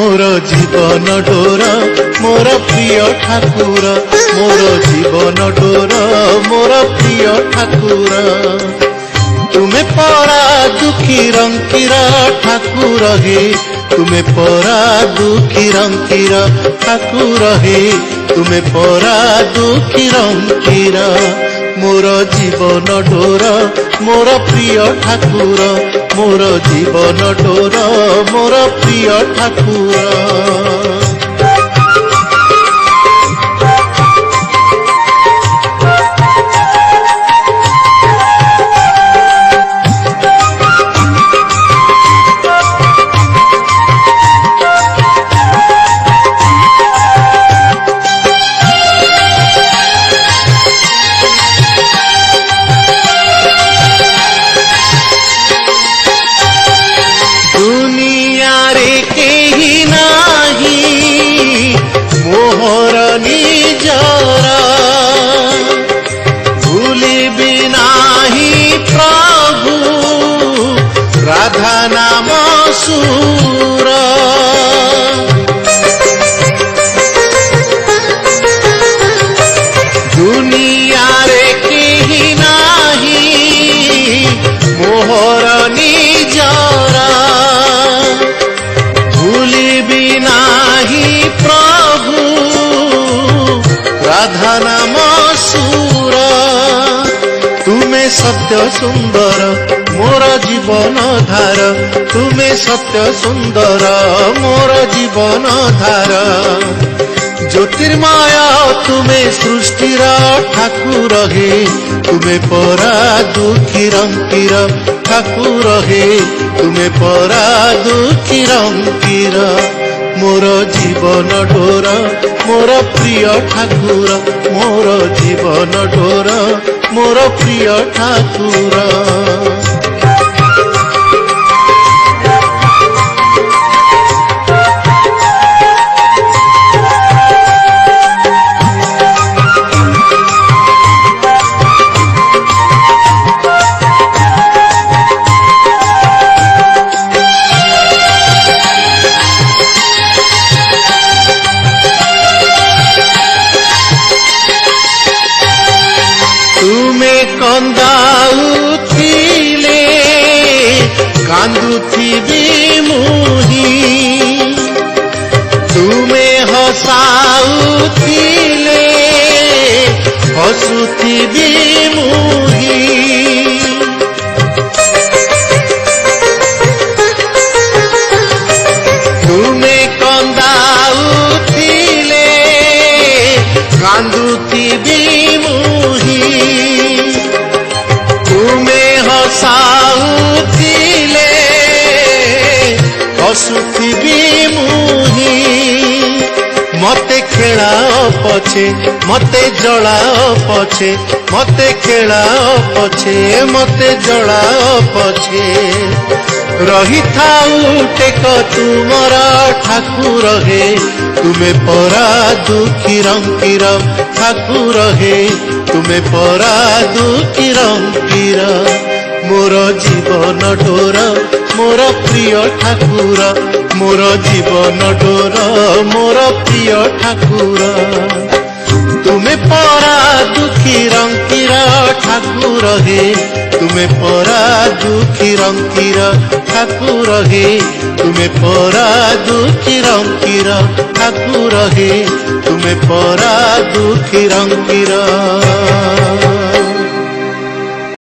मोर जीवन डोर मोर प्रिय ठाकुर मोर जीवन डोर मोर प्रिय ठाकुर तुमे परा दुखी रंकीर ठाकुर हे तुमे परा दुखी रंकीर ठाकुर हे तुमे परा दुखी रंकीर मोर जीवन डोर मोर प्रिय ठाकुर मोर जीवन डोर मोर प्रिय ठाकुर राधा नाम सूर दुनिया रे केही नाही मोहर निजरा भूलिबी नाही प्रभु राधा नाम सूर तुमे सत्य सुंदर मोर जीवन धार तुमे सत्य सुंदर मोर जीवन धार ज्योतिर्मय तुमे सृष्टिर ठाकुर हे तुमे परा दुखी रंकीर ठाकुर हे तुमे परा दुखी रंकीर मोर जीवन डोर मोर प्रिय ठाकुर मोर जीवन डोर मोर प्रिय ठाकुर कंदाउथिले कांदुथिबी मुही तुमे हसाउथिले हसुथिबी मुही तुमे कंदाउथिले कांदुथिबी मुही तुमे हसाउथिले हसुथिबी मुही मते खेलाओ पछे मते जलाओ पछे मते खेलाओ पछे मते जलाओ पछे रही थाऊ टेक तुमर ठाकुर हे तुमे परा दुखी रंकीर ठाकुर हे तुमे परा दुखी रंकीर मोर जीवन डोर मोर प्रिय ठाकुर मोर जीवन डोर मोर प्रिय ठाकुर तुमे परा दुखी रंकीर ठाकुर हे तुमे परा दुखी रंकीर ठाकुर हे तुमे परा दुखी रंकीर ठाकुर हे तुमे परा दुखी रंकीर।